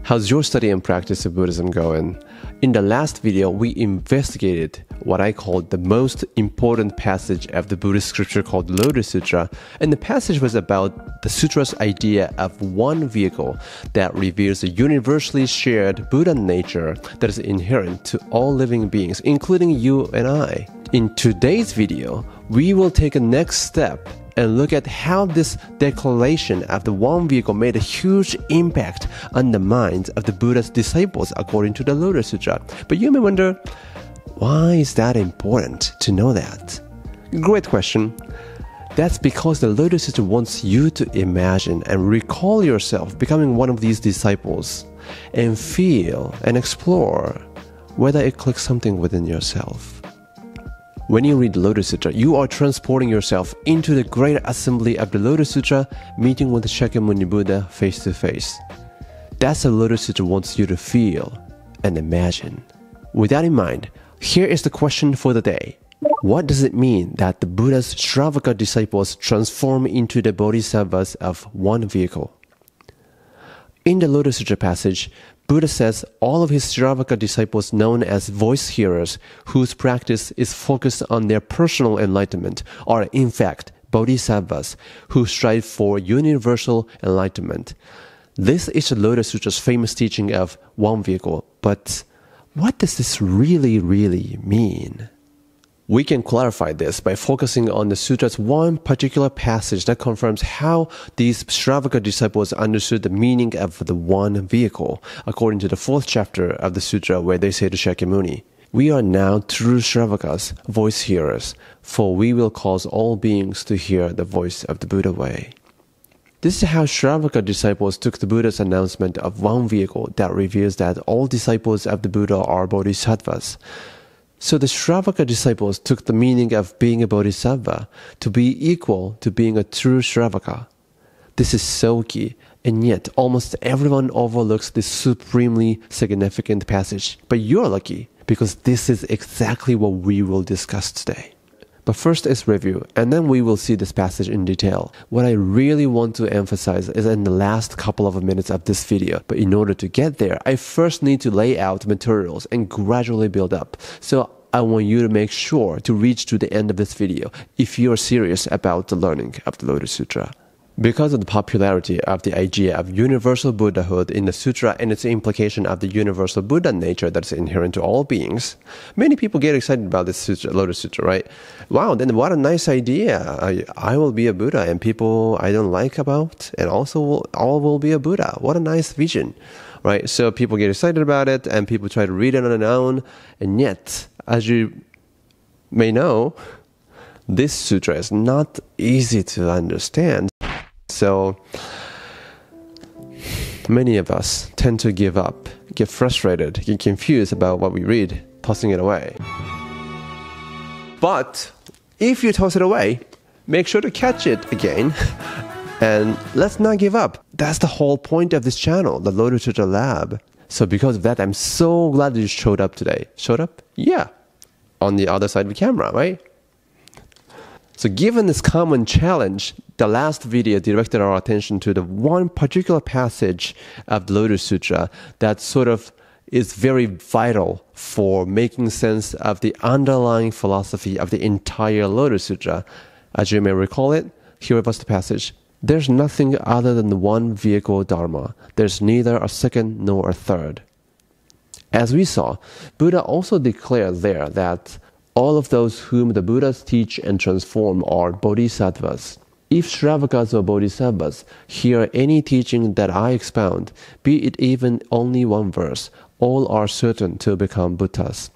How's your study and practice of Buddhism going? In the last video, we investigated what I called the most important passage of the Buddhist scripture called the Lotus Sutra, and the passage was about the sutra's idea of one vehicle that reveals the universally shared Buddha nature that is inherent to all living beings, including you and I. In today's video, we will take a next step and look at how this declaration of the one vehicle made a huge impact on the minds of the Buddha's disciples according to the Lotus Sutra. But you may wonder, why is that important to know that? Great question. That's because the Lotus Sutra wants you to imagine and recall yourself becoming one of these disciples and feel and explore whether it clicks something within yourself. When you read the Lotus Sutra, you are transporting yourself into the great assembly of the Lotus Sutra, meeting with the Shakyamuni Buddha face to face. That's what the Lotus Sutra wants you to feel and imagine. With that in mind, here is the question for the day. What does it mean that the Buddha's Shravaka disciples transform into the Bodhisattvas of one vehicle? In the Lotus Sutra passage, Buddha says all of his Shravaka disciples known as voice hearers, whose practice is focused on their personal enlightenment, are in fact Bodhisattvas, who strive for universal enlightenment. This is the Lotus Sutra's famous teaching of one vehicle, but what does this really mean? We can clarify this by focusing on the sutra's one particular passage that confirms how these Shravaka disciples understood the meaning of the one vehicle, according to the 4th chapter of the sutra where they say to Shakyamuni, "We are now true Shravakas, voice hearers, for we will cause all beings to hear the voice of the Buddha way." This is how Shravaka disciples took the Buddha's announcement of one vehicle that reveals that all disciples of the Buddha are Bodhisattvas. So the Shravaka disciples took the meaning of being a Bodhisattva to be equal to being a true Shravaka. This is so key, and yet almost everyone overlooks this supremely significant passage. But you're lucky, because this is exactly what we will discuss today. But first is review, and then we will see this passage in detail. What I really want to emphasize is in the last couple of minutes of this video. But in order to get there, I first need to lay out materials and gradually build up. So I want you to make sure to reach to the end of this video if you're serious about the learning of the Lotus Sutra. Because of the popularity of the idea of universal Buddhahood in the sutra and its implication of the universal Buddha nature that is inherent to all beings, many people get excited about this sutra, Lotus Sutra, right? Wow, then what a nice idea. I will be a Buddha and people I don't like about, and also all will be a Buddha. What a nice vision, right? So people get excited about it and people try to read it on their own, and yet, as you may know, this sutra is not easy to understand. So many of us tend to give up, get frustrated, get confused about what we read, tossing it away. But if you toss it away, make sure to catch it again and let's not give up. That's the whole point of this channel, the Lotus Sutra Lab. So because of that, I'm so glad that you showed up today. Showed up? Yeah. On the other side of the camera, right? So given this common challenge, the last video directed our attention to the one particular passage of the Lotus Sutra that sort of is very vital for making sense of the underlying philosophy of the entire Lotus Sutra. As you may recall it, here was the passage. There's nothing other than the one vehicle Dharma. There's neither a second nor a third. As we saw, Buddha also declared there that all of those whom the Buddhas teach and transform are Bodhisattvas. If Shravakas or Bodhisattvas hear any teaching that I expound, be it even only one verse, all are certain to become Buddhas.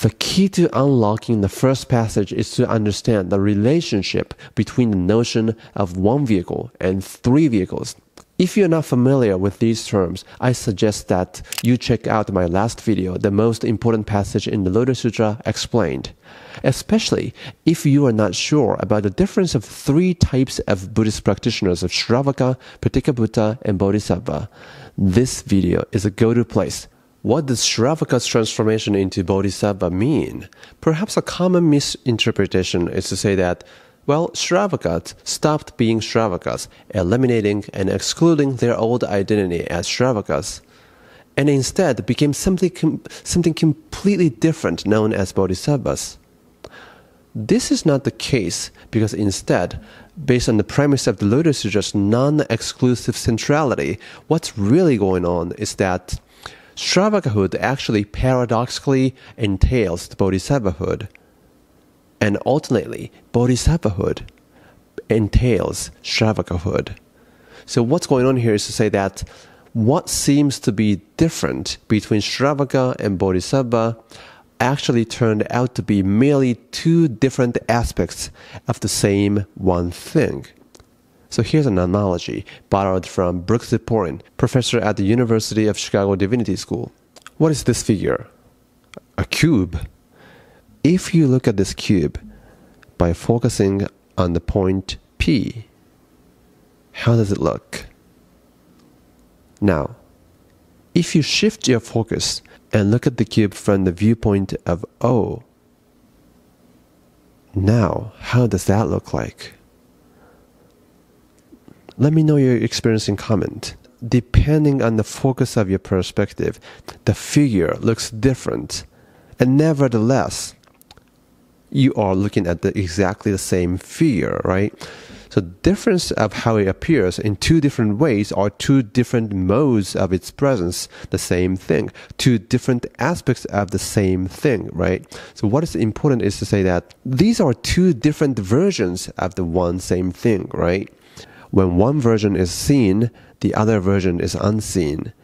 The key to unlocking the first passage is to understand the relationship between the notion of one vehicle and three vehicles. If you're not familiar with these terms, I suggest that you check out my last video, the most important passage in the Lotus Sutra explained. Especially if you are not sure about the difference of three types of Buddhist practitioners of Shravaka, Pratyeka and Bodhisattva. This video is a go-to place. What does Shravaka's transformation into Bodhisattva mean? Perhaps a common misinterpretation is to say that Well, Shravakas stopped being Shravakas, eliminating and excluding their old identity as Shravakas, and instead became something completely different known as Bodhisattvas. This is not the case because instead, based on the premise of the Lotus Sutra's non-exclusive centrality, what's really going on is that Shravakahood actually paradoxically entails the Bodhisattvahood. And ultimately, Bodhisattvahood entails Shravakahood. So what's going on here is to say that what seems to be different between Shravaka and Bodhisattva actually turned out to be merely two different aspects of the same one thing. So here's an analogy borrowed from Brooks Zipporn, professor at the University of Chicago Divinity School. What is this figure? A cube. If you look at this cube by focusing on the point P, how does it look? Now, if you shift your focus and look at the cube from the viewpoint of O, now, how does that look like? Let me know your experience in comment. Depending on the focus of your perspective, the figure looks different. And nevertheless, you are looking at exactly the same figure, right? So the difference of how it appears in two different ways are two different modes of its presence, the same thing, two different aspects of the same thing, right? So what is important is to say that these are two different versions of the one same thing, right? When one version is seen, the other version is unseen.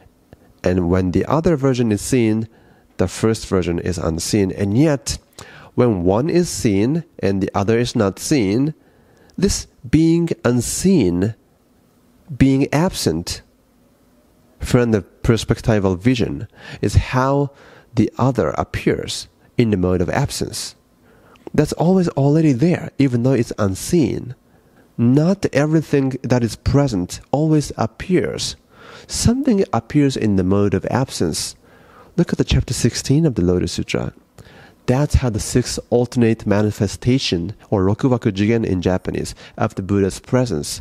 And when the other version is seen, the first version is unseen. And yet, when one is seen and the other is not seen, this being unseen, being absent from the perspectival vision is how the other appears in the mode of absence. That's always already there, even though it's unseen. Not everything that is present always appears. Something appears in the mode of absence. Look at the chapter 16 of the Lotus Sutra. That's how the sixth alternate manifestation, or Rokuwaku Jigen in Japanese, of the Buddha's presence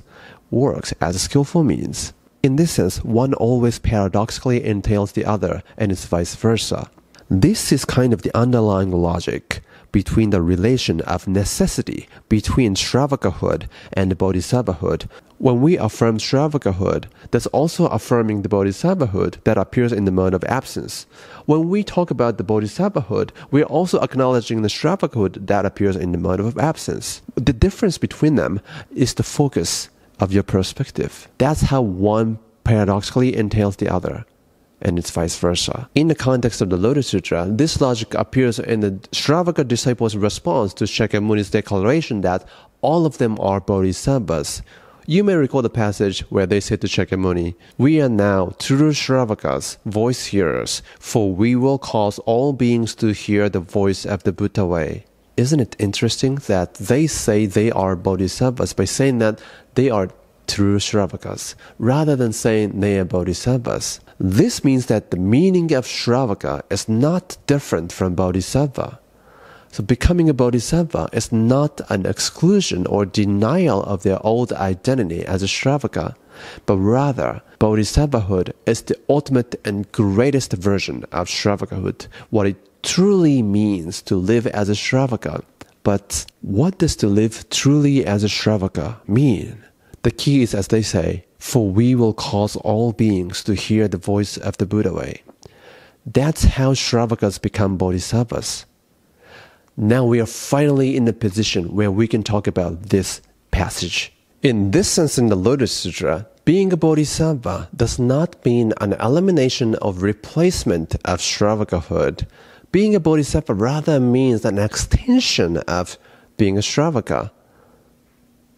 works as a skillful means. In this sense, one always paradoxically entails the other, and it's vice versa. This is kind of the underlying logic between the relation of necessity between Shravakahood and Bodhisattvahood. When we affirm Shravakahood, that's also affirming the Bodhisattvahood that appears in the mode of absence. When we talk about the Bodhisattvahood, we're also acknowledging the Shravakahood that appears in the mode of absence. The difference between them is the focus of your perspective. That's how one paradoxically entails the other. And it's vice versa. In the context of the Lotus Sutra, this logic appears in the Shravaka disciples' response to Shakyamuni's declaration that all of them are bodhisattvas. You may recall the passage where they said to Shakyamuni, "We are now true Shravakas, voice hearers, for we will cause all beings to hear the voice of the Buddha way." Isn't it interesting that they say they are bodhisattvas by saying that they are true Shravakas, rather than saying they are bodhisattvas? This means that the meaning of Shravaka is not different from bodhisattva. So becoming a bodhisattva is not an exclusion or denial of their old identity as a Shravaka, but rather bodhisattvahood is the ultimate and greatest version of Shravakahood, what it truly means to live as a Shravaka. But what does to live truly as a Shravaka mean? The key is, as they say, "For we will cause all beings to hear the voice of the Buddha way." That's how Shravakas become bodhisattvas. Now we are finally in a position where we can talk about this passage. In this sense, in the Lotus Sutra, being a bodhisattva does not mean an elimination of replacement of Shravakahood. Being a bodhisattva rather means an extension of being a Shravaka.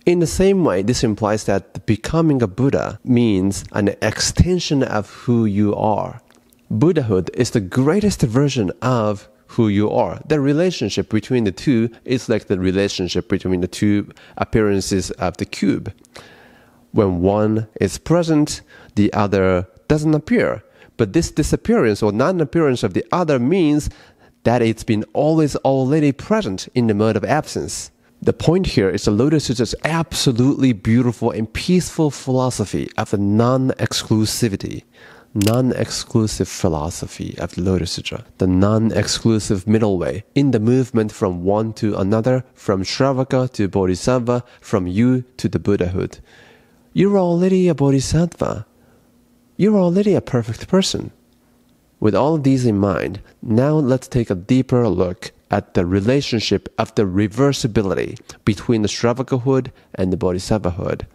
In the same way, this implies that becoming a Buddha means an extension of who you are. Buddhahood is the greatest version of who you are. The relationship between the two is like the relationship between the two appearances of the cube. When one is present, the other doesn't appear. But this disappearance or non-appearance of the other means that it's been always already present in the mode of absence. The point here is the Lotus Sutra is absolutely beautiful and peaceful philosophy of the non-exclusive philosophy of the Lotus Sutra, the non-exclusive middle way in the movement from one to another, from Shravaka to Bodhisattva, from you to the Buddhahood. You're already a Bodhisattva. You're already a perfect person. With all of these in mind, now let's take a deeper look at the relationship of the reversibility between the Shravakahood and the Bodhisattvahood.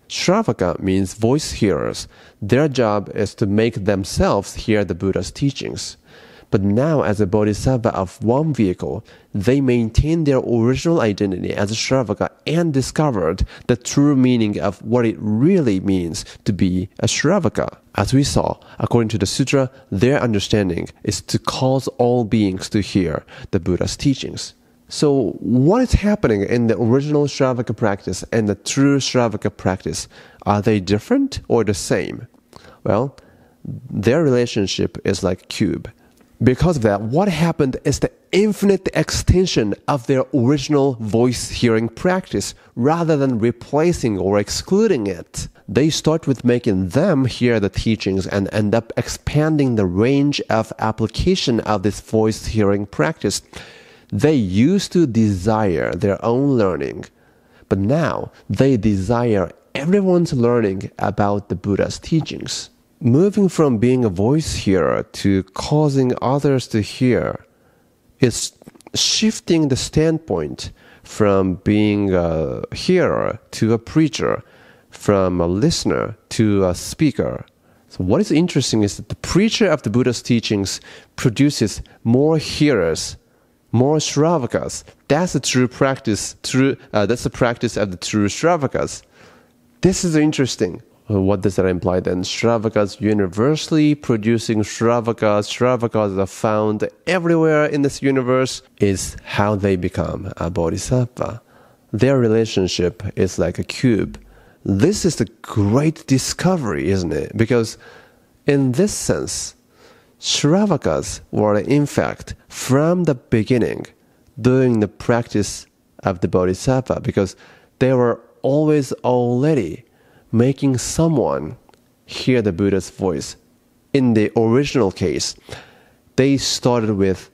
Shravaka means voice hearers. Their job is to make themselves hear the Buddha's teachings. But now, as a Bodhisattva of one vehicle, they maintain their original identity as a Shravaka and discovered the true meaning of what it really means to be a Shravaka. As we saw, according to the sutra, their understanding is to cause all beings to hear the Buddha's teachings. So what is happening in the original Shravaka practice and the true Shravaka practice? Are they different or the same? Well, their relationship is like a cube. Because of that, what happened is the infinite extension of their original voice hearing practice rather than replacing or excluding it. They start with making them hear the teachings and end up expanding the range of application of this voice hearing practice. They used to desire their own learning, but now they desire everyone's learning about the Buddha's teachings. Moving from being a voice hearer to causing others to hear is shifting the standpoint from being a hearer to a preacher, from a listener to a speaker. So what is interesting is that the preacher of the Buddha's teachings produces more hearers, more Shravakas. That's the true practice. That's the practice of the true Shravakas. This is interesting. What does that imply then? Shravakas universally producing Shravakas. Shravakas are found everywhere in this universe is how they become a Bodhisattva. Their relationship is like a cube. This is the great discovery, isn't it? Because in this sense, Shravakas were in fact from the beginning doing the practice of the Bodhisattva because they were always already making someone hear the Buddha's voice. In the original case, they started with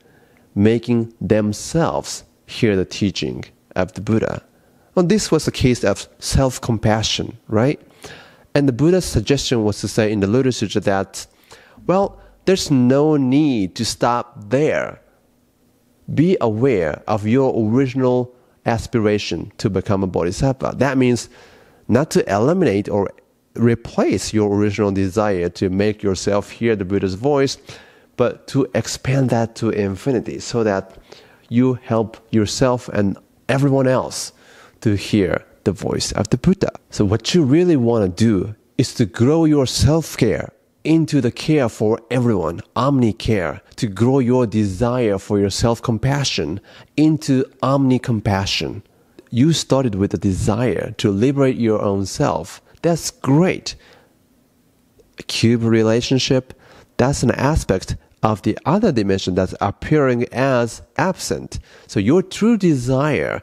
making themselves hear the teaching of the Buddha. Well, this was a case of self-compassion, right? And the Buddha's suggestion was to say in the Lotus Sutra that, well, there's no need to stop there. Be aware of your original aspiration to become a Bodhisattva. That means not to eliminate or replace your original desire to make yourself hear the Buddha's voice, but to expand that to infinity so that you help yourself and everyone else to hear the voice of the Buddha. So what you really want to do is to grow your self-care into the care for everyone, omni-care, to grow your desire for your self-compassion into omni-compassion. You started with a desire to liberate your own self. That's great. A cube relationship, that's an aspect of the other dimension that's appearing as absent. So your true desire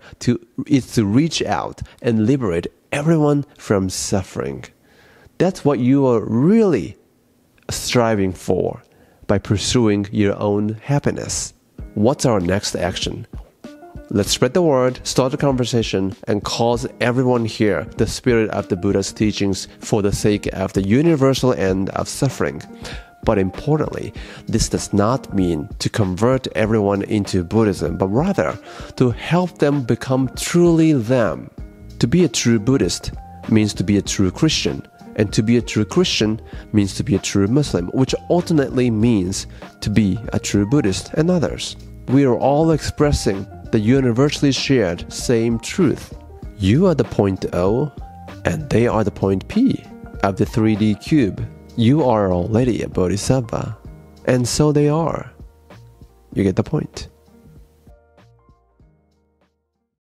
is to reach out and liberate everyone from suffering. That's what you are really striving for by pursuing your own happiness. What's our next action? Let's spread the word, start a conversation, and cause everyone hear the spirit of the Buddha's teachings for the sake of the universal end of suffering. But importantly, this does not mean to convert everyone into Buddhism, but rather to help them become truly them. To be a true Buddhist means to be a true Christian, and to be a true Christian means to be a true Muslim, which ultimately means to be a true Buddhist and others. We are all expressing the universally shared same truth. You are the point O, and they are the point P of the 3D cube. You are already a Bodhisattva, and so they are. You get the point.